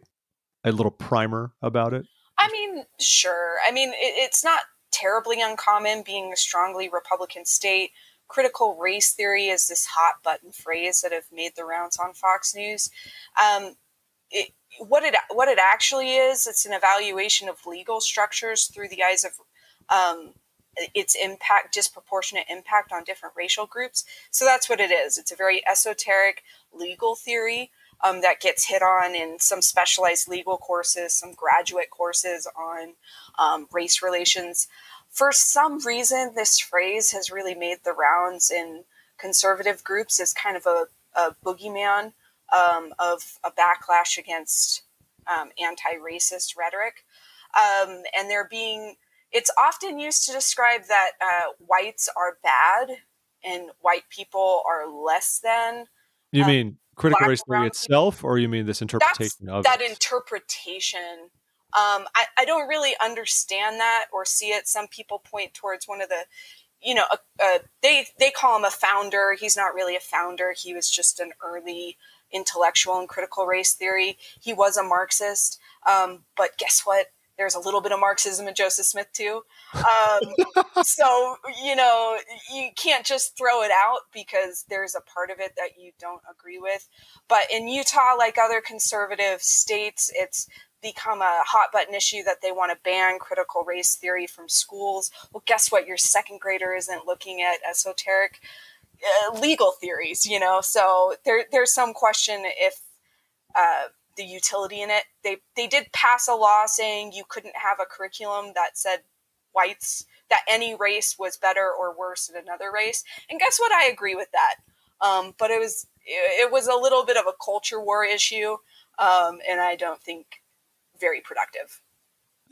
little primer about it? I mean, sure. I mean, it's not terribly uncommon being a strongly Republican state. Critical race theory is this hot button phrase that have made the rounds on Fox News. What it actually is, it's an evaluation of legal structures through the eyes of its disproportionate impact on different racial groups. So that's what it is. It's a very esoteric legal theory that gets hit on in some specialized legal courses, some graduate courses on race relations. For some reason, this phrase has really made the rounds in conservative groups as kind of a boogeyman of a backlash against anti-racist rhetoric. And it's often used to describe that whites are bad and white people are less than. You mean critical race theory itself, or you mean this interpretation of that it? Interpretation. I don't really understand that or see it. Some people point towards one of the, they call him a founder. He's not really a founder. He was just an early intellectual in critical race theory. He was a Marxist. But guess what? There's a little bit of Marxism in Joseph Smith too. So, you can't just throw it out because there's a part of it that you don't agree with. But in Utah, like other conservative states, it's become a hot button issue that they want to ban critical race theory from schools. Well, guess what? Your second grader isn't looking at esoteric legal theories, so there's some question if the utility in it. They did pass a law saying you couldn't have a curriculum that said that any race was better or worse than another race. And guess what? I agree with that. But it was a little bit of a culture war issue, and I don't think very productive.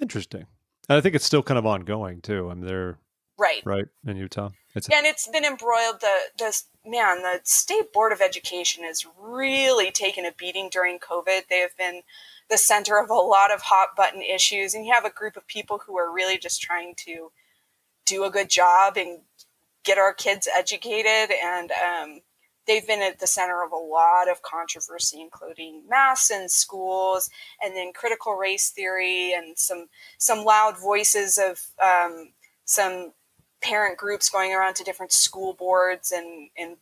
Interesting. And I think it's still kind of ongoing too. I mean, they're right in Utah. And it's been embroiled. The State Board of Education has really taken a beating during COVID. They have been the center of a lot of hot button issues, and you have a group of people who are really just trying to do a good job and get our kids educated. And they've been at the center of a lot of controversy, including masks in schools, and then critical race theory, and some loud voices of some parent groups going around to different school boards and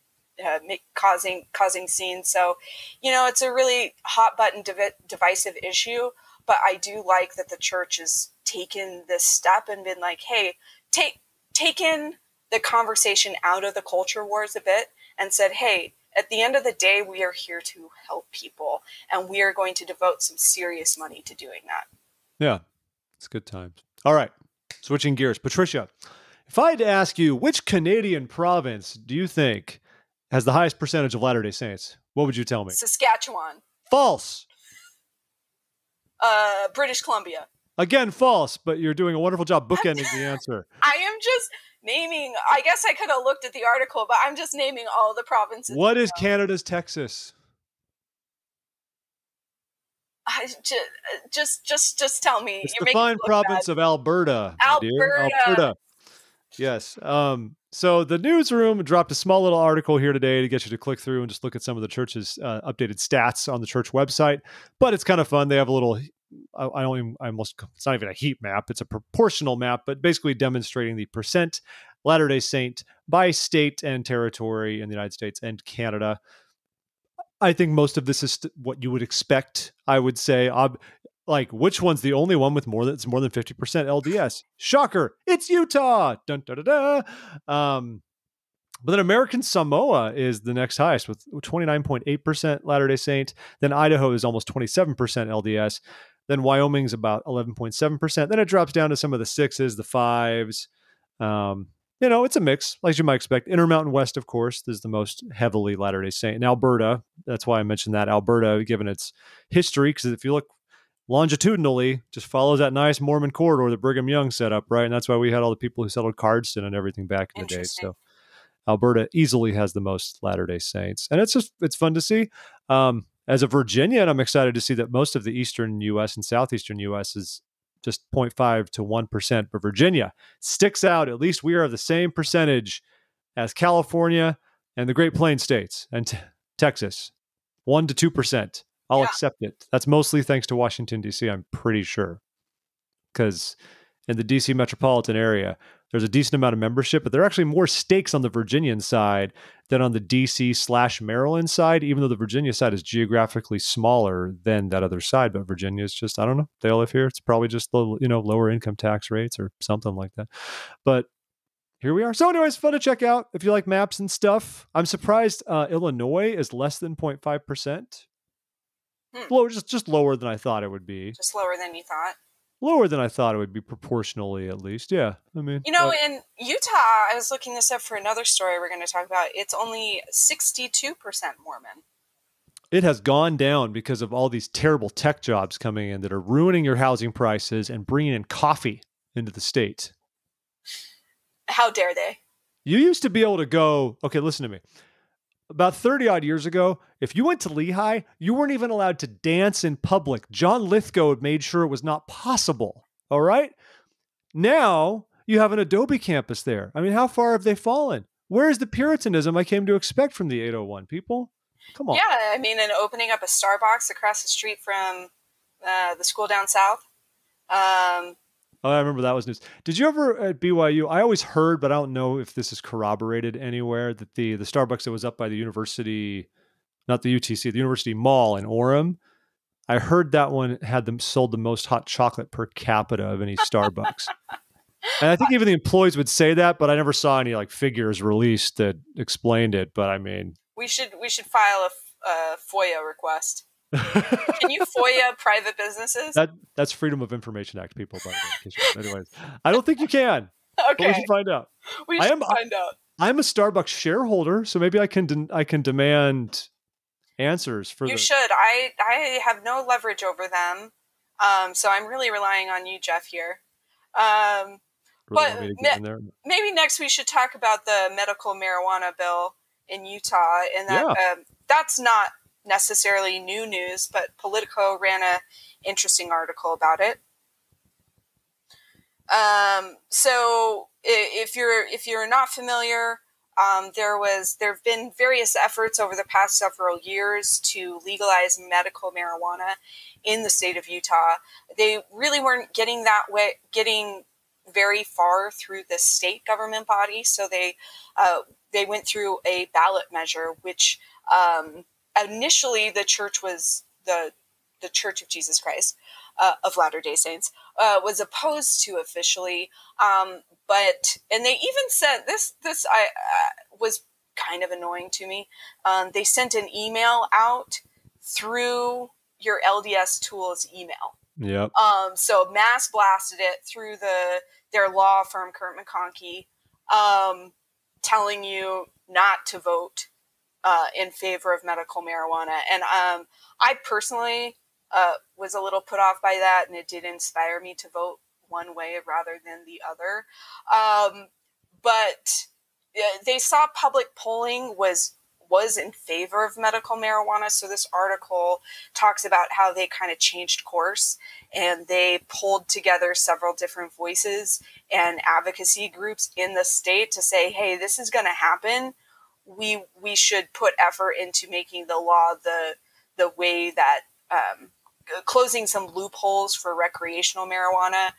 causing scenes. So, it's a really hot button divisive issue, but I do like that the church has taken this step and been like, hey, taken the conversation out of the culture wars a bit and said, hey, at the end of the day, we are here to help people, and we are going to devote some serious money to doing that. Yeah, it's good times. All right, switching gears. Patricia, if I had to ask you, which Canadian province do you think has the highest percentage of Latter-day Saints, what would you tell me? Saskatchewan. False. British Columbia. Again, false, but you're doing a wonderful job bookending the answer. I am just naming, I guess I could have looked at the article, but I'm just naming all the provinces. What is Canada's Texas? Just tell me. It's the fine province of Alberta. Alberta. Yes. So the newsroom dropped a small little article here today to get you to click through and just look at some of the church's updated stats on the church website. But it's kind of fun. They have a little, it's not even a heat map. It's a proportional map, but basically demonstrating the percent Latter-day Saint by state and territory in the United States and Canada. I think most of this is what you would expect, I would say. Like, which one's the only one with more than 50% LDS? Shocker! It's Utah. Dun, da, da, da. But then American Samoa is the next highest with 29.8% Latter-day Saint. Then Idaho is almost 27% LDS. Then Wyoming's about 11.7%. Then it drops down to some of the 6s, the 5s. It's a mix, like you might expect. Intermountain West, of course, is the most heavily Latter-day Saint. And Alberta, that's why I mentioned that. Alberta, given its history, because if you look longitudinally, just follows that nice Mormon corridor that Brigham Young set up, right? And that's why we had all the people who settled Cardston and everything back in the day. So Alberta easily has the most Latter-day Saints. And it's fun to see. As a Virginian, I'm excited to see that most of the eastern U.S. and southeastern U.S. is just 0.5 to 1%. But Virginia sticks out. At least we are the same percentage as California and the Great Plains states and Texas, 1 to 2%. I'll accept it. That's mostly thanks to Washington, D.C., I'm pretty sure. Because in the D.C. metropolitan area, there's a decent amount of membership, but there are actually more stakes on the Virginian side than on the D.C./Maryland side, even though the Virginia side is geographically smaller than that other side. But Virginia is just, I don't know, they all live here. It's probably just, lower income tax rates or something like that. But here we are. So anyways, fun to check out if you like maps and stuff. I'm surprised Illinois is less than 0.5%. Lower, just lower than I thought it would be. Just lower than you thought. Lower than I thought it would be proportionally, at least. Yeah, I mean, in Utah, I was looking this up for another story we're going to talk about. It's only 62% Mormon. It has gone down because of all these terrible tech jobs coming in that are ruining your housing prices and bringing in coffee into the state. How dare they? You used to be able to go, okay, listen to me. About 30 odd years ago, if you went to Lehigh, you weren't even allowed to dance in public. John Lithgow had made sure it was not possible. All right? Now you have an Adobe campus there. I mean, how far have they fallen? Where is the Puritanism I came to expect from the 801 people? Come on. Yeah, I mean, and opening up a Starbucks across the street from the school down south. Oh, I remember that was news. Did you ever at BYU? I always heard, but I don't know if this is corroborated anywhere, that the Starbucks that was up by the university, not the UTC, the University Mall in Orem, I heard that one had them sold the most hot chocolate per capita of any Starbucks. And I think even the employees would say that, but I never saw any like figures released that explained it. But I mean, we should file a FOIA request. Can you FOIA private businesses? That's Freedom of Information Act, people. By the way. Anyways, I don't think you can. Okay, but we should find out. Find out. I'm a Starbucks shareholder, so maybe I can demand answers for. You should. I have no leverage over them, so I'm really relying on you, Jeff. Here. But maybe next we should talk about the medical marijuana bill in Utah, and that that's not necessarily new news, but Politico ran a interesting article about it. So if you're not familiar, there have been various efforts over the past several years to legalize medical marijuana in the state of Utah. They really weren't getting very far through the state government body, so they went through a ballot measure, which initially the church was the Church of Jesus Christ of Latter-day Saints was opposed to officially, and they even said this was kind of annoying to me. They sent an email out through your LDS Tools email. Yep. So mass blasted it through their law firm, Kurt McConkie, telling you not to vote in favor of medical marijuana. And I personally was a little put off by that, and it did inspire me to vote one way rather than the other. But they saw public polling was in favor of medical marijuana. So this article talks about how they kind of changed course, and they pulled together several different voices and advocacy groups in the state to say, hey, this is going to happen. We should put effort into making the law the way that closing some loopholes for recreational marijuana.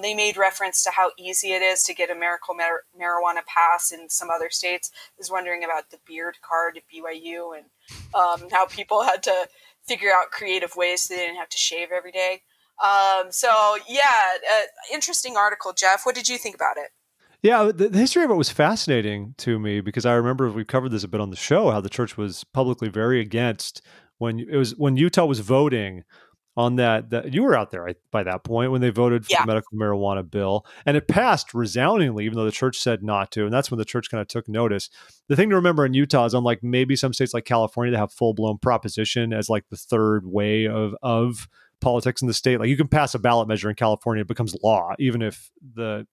They made reference to how easy it is to get a medical marijuana pass in some other states. I was wondering about the beard card at BYU and how people had to figure out creative ways so they didn't have to shave every day. Interesting article, Jeff. What did you think about it? Yeah, the history of it was fascinating to me because I remember we covered this a bit on the show, how the church was publicly very against when Utah was voting on that you were out there by that point when they voted for the medical marijuana bill, and it passed resoundingly, even though the church said not to. And that's when the church kind of took notice. The thing to remember in Utah is, unlike maybe some states like California that have full-blown proposition as like the third way of politics in the state, like you can pass a ballot measure in California, it becomes law, even if the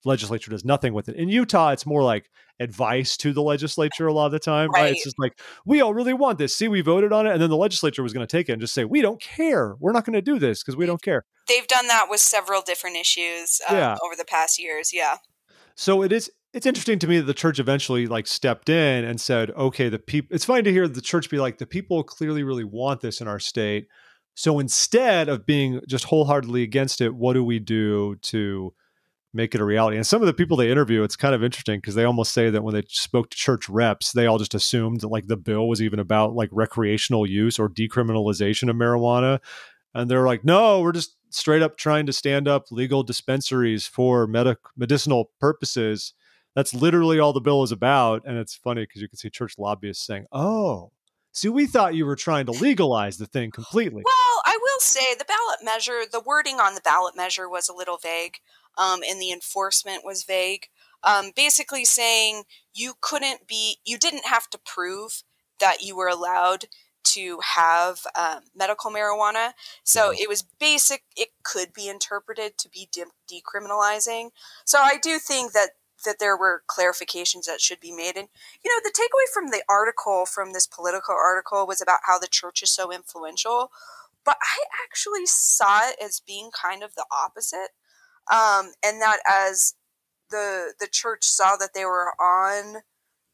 legislature does nothing with it. In Utah, it's more like advice to the legislature a lot of the time, right? It's just like, we all really want this. See, we voted on it. And then the legislature was going to take it and just say, we don't care. We're not going to do this because we don't care. They've done that with several different issues over the past years. Yeah. So it's interesting to me that the church eventually like stepped in and said, okay, it's fine to hear the church be like, the people clearly really want this in our state. So instead of being just wholeheartedly against it, what do we do to make it a reality? And some of the people they interview, it's kind of interesting because they almost say that when they spoke to church reps, they all just assumed that like the bill was even about like recreational use or decriminalization of marijuana. And they're like, no, we're just straight up trying to stand up legal dispensaries for medicinal purposes. That's literally all the bill is about. And it's funny because you can see church lobbyists saying, "Oh, see, we thought you were trying to legalize the thing completely." Well, I will say the ballot measure, the wording on the ballot measure was a little vague, and the enforcement was vague. Basically saying you didn't have to prove that you were allowed to have medical marijuana. So it was basic. It could be interpreted to be decriminalizing. So I do think that there were clarifications that should be made. And, the takeaway from the article, from this Politico article, was about how the church is so influential. But I actually saw it as being kind of the opposite. And that as the church saw that they were on,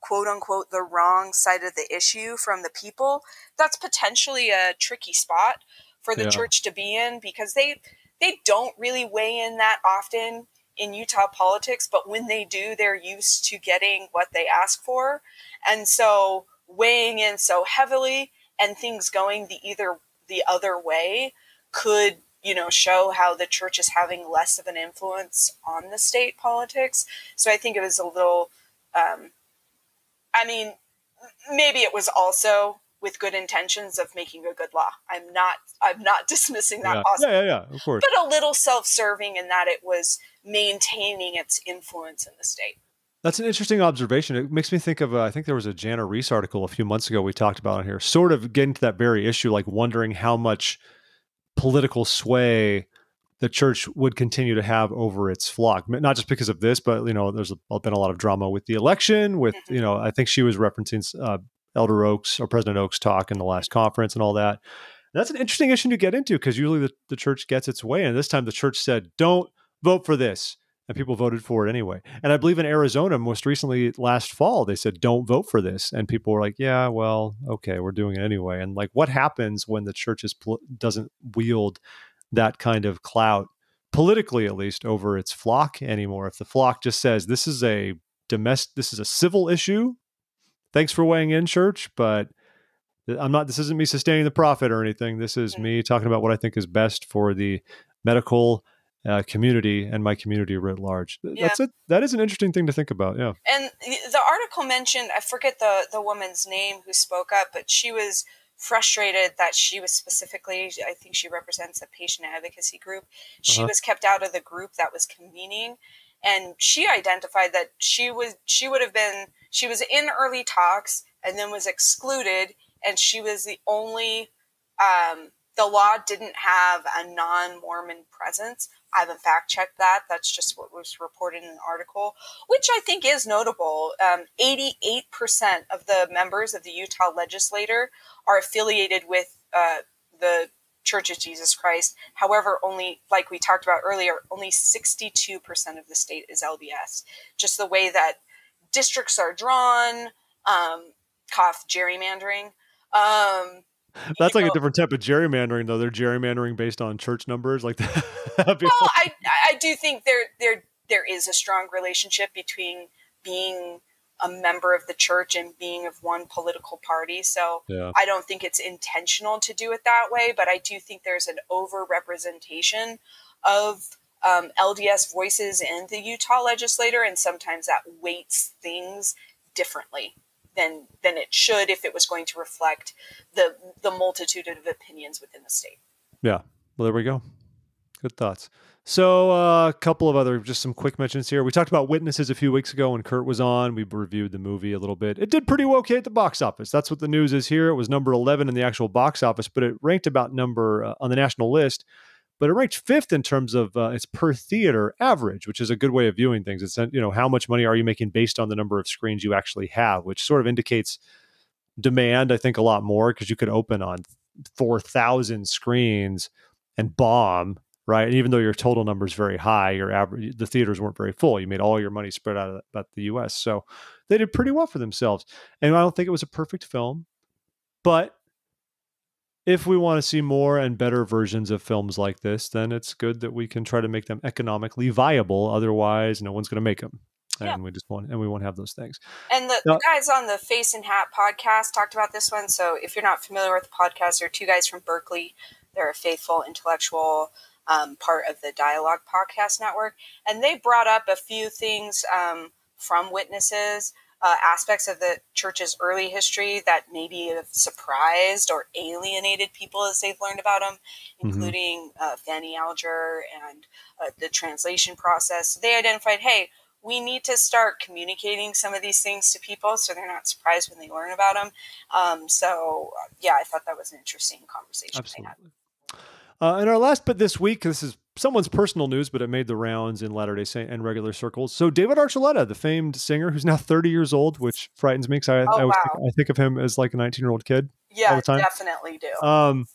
quote unquote, the wrong side of the issue from the people, that's potentially a tricky spot for the church to be in, because they don't really weigh in that often in Utah politics, but when they do, they're used to getting what they ask for. And so weighing in so heavily and things going the other way could, show how the church is having less of an influence on the state politics. So I think it was a little, maybe it was also with good intentions of making a good law. I'm not dismissing that possibility. Yeah, of course. But a little self-serving in that it was maintaining its influence in the state. That's an interesting observation. It makes me think of, I think there was a Jana Reese article a few months ago we talked about on here, sort of getting to that very issue, like wondering how much political sway the church would continue to have over its flock. Not just because of this, but, there's been a lot of drama with the election, with, I think she was referencing Elder Oaks or President Oaks' talk in the last conference and all that. And that's an interesting issue to get into, because usually the church gets its way. And this time the church said, don't vote for this. And people voted for it anyway. And I believe in Arizona, most recently last fall, they said, don't vote for this. And people were like, yeah, well, okay, we're doing it anyway. And like, what happens when the church doesn't wield that kind of clout, politically at least, over its flock anymore? If the flock just says, this is a civil issue, thanks for weighing in, church, but this isn't me sustaining the prophet or anything. This is me talking about what I think is best for the medical community and my community writ large. That's it. That is an interesting thing to think about. Yeah. And the article mentioned, I forget the woman's name who spoke up, but she was frustrated that she was specifically, I think she represents a patient advocacy group. She was kept out of the group that was convening. And she identified that she was in early talks and then was excluded. And she was the only, the law didn't have a non-Mormon presence. I haven't fact checked that. That's just what was reported in the article, which I think is notable. 88% of the members of the Utah Legislature are affiliated with the Church of Jesus Christ. However, only, like we talked about earlier, only 62% of the state is LDS. Just the way that districts are drawn, gerrymandering. That's like a different type of gerrymandering, though. They're gerrymandering based on church numbers, like that. Well, I do think there is a strong relationship between being a member of the church and being of one political party. So I don't think it's intentional to do it that way, but I do think there's an overrepresentation of LDS voices in the Utah legislature, and sometimes that weights things differently than it should if it was going to reflect the multitude of opinions within the state. Yeah. Well, there we go. Good thoughts. So a couple of other, just some quick mentions here. We talked about Witnesses a few weeks ago when Kurt was on. We reviewed the movie a little bit. It did pretty okay at the box office. That's what the news is here. It was number 11 in the actual box office, but it ranked about on the national list. But it ranked 5th in terms of its per theater average, which is a good way of viewing things. It's, how much money are you making based on the number of screens you actually have, which sort of indicates demand, I think, a lot more, because you could open on 4,000 screens and bomb, right? And even though your total number is very high, the theaters weren't very full. You made all your money spread out about the U.S. So they did pretty well for themselves. And I don't think it was a perfect film, but if we want to see more and better versions of films like this, then it's good that we can try to make them economically viable. Otherwise, no one's going to make them. And we won't have those things. And the guys on the Face and Hat podcast talked about this one. So if you're not familiar with the podcast, they're two guys from Berkeley. They're a faithful, intellectual part of the Dialogue Podcast Network. And they brought up a few things from witnesses, aspects of the church's early history that maybe have surprised or alienated people as they've learned about them, including Fanny Alger and the translation process. So they identified, hey, we need to start communicating some of these things to people so they're not surprised when they learn about them. I thought that was an interesting conversation. Absolutely. And our last bit this week, this is someone's personal news, but it made the rounds in Latter-day Saint and regular circles. So David Archuleta, the famed singer who's now 30 years old, which frightens me because I think of him as like a 19-year-old kid all the time. Definitely do.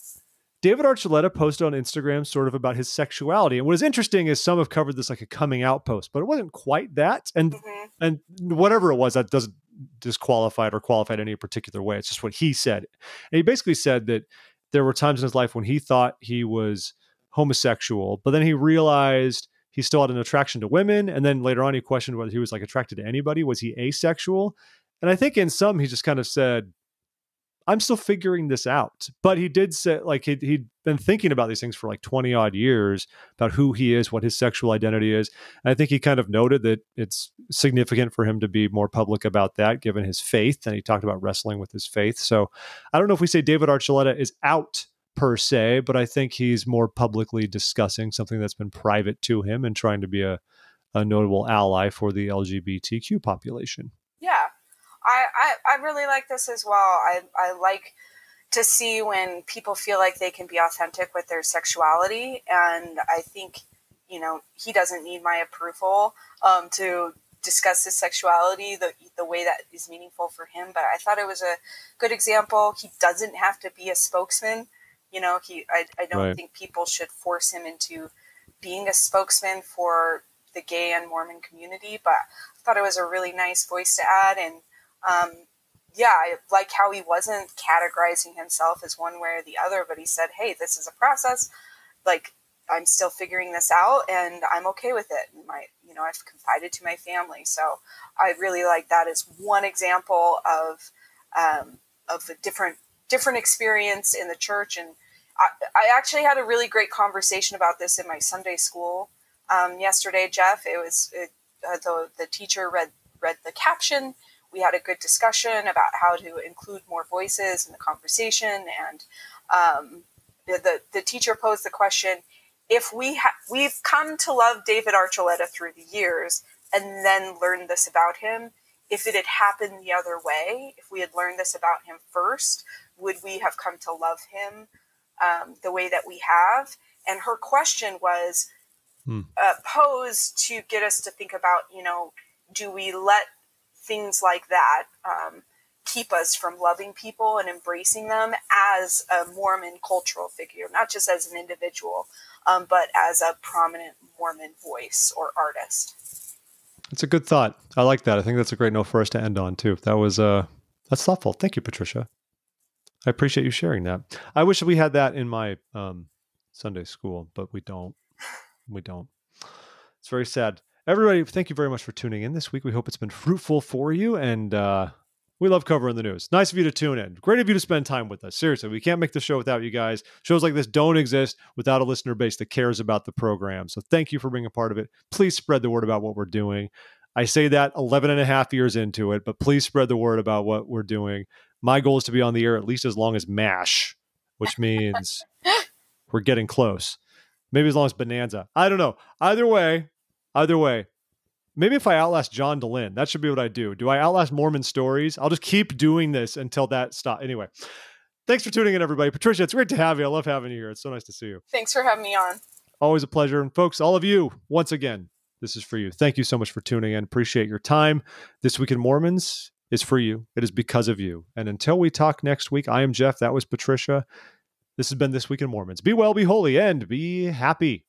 David Archuleta posted on Instagram sort of about his sexuality. And what is interesting is some have covered this like a coming out post, but it wasn't quite that. And whatever it was, that doesn't disqualify it or qualify it any particular way. It's just what he said. And he basically said that there were times in his life when he thought he was homosexual, but then he realized he still had an attraction to women. And then later on, he questioned whether he was like attracted to anybody. Was he asexual? And I think in some, he just kind of said, I'm still figuring this out. But he did say, like, he'd been thinking about these things for like 20 odd years about who he is, what his sexual identity is. And I think he kind of noted that it's significant for him to be more public about that, given his faith. And he talked about wrestling with his faith. So I don't know if we say David Archuleta is out per se, but I think he's more publicly discussing something that's been private to him and trying to be a notable ally for the LGBTQ population. Yeah. I really like this as well. I like to see when people feel like they can be authentic with their sexuality. And I think, he doesn't need my approval to discuss his sexuality the way that is meaningful for him. But I thought it was a good example. He doesn't have to be a spokesman. I don't think people should force him into being a spokesman for the gay and Mormon community. But I thought it was a really nice voice to add. And I like how he wasn't categorizing himself as one way or the other, but he said, hey, this is a process. Like, I'm still figuring this out and I'm okay with it. And I've confided to my family. So I really like that as one example of a different experience in the church. And I actually had a really great conversation about this in my Sunday school yesterday, Jeff. It was the teacher read the caption. We had a good discussion about how to include more voices in the conversation. And the teacher posed the question, if we've come to love David Archuleta through the years and then learned this about him, if it had happened the other way, if we had learned this about him first, would we have come to love him the way that we have? And her question was posed to get us to think about, do we let things like that keep us from loving people and embracing them as a Mormon cultural figure, not just as an individual, but as a prominent Mormon voice or artist. It's a good thought. I like that. I think that's a great note for us to end on too. That's thoughtful. Thank you, Tricia. I appreciate you sharing that. I wish we had that in my Sunday school, but we don't. It's very sad. Everybody, thank you very much for tuning in this week. We hope it's been fruitful for you, and we love covering the news. Nice of you to tune in. Great of you to spend time with us. Seriously, we can't make the show without you guys. Shows like this don't exist without a listener base that cares about the program. So thank you for being a part of it. Please spread the word about what we're doing. I say that 11 and a half years into it, but please spread the word about what we're doing. My goal is to be on the air at least as long as MASH, which means we're getting close. Maybe as long as Bonanza. I don't know. Either way, maybe if I outlast John DeLynn, that should be what I do. Do I outlast Mormon Stories? I'll just keep doing this until that stops. Anyway, thanks for tuning in, everybody. Tricia, it's great to have you. I love having you here. It's so nice to see you. Thanks for having me on. Always a pleasure. And folks, all of you, once again, this is for you. Thank you so much for tuning in. Appreciate your time. This Week in Mormons is for you. It is because of you. And until we talk next week, I am Jeff. That was Tricia. This has been This Week in Mormons. Be well, be holy, and be happy.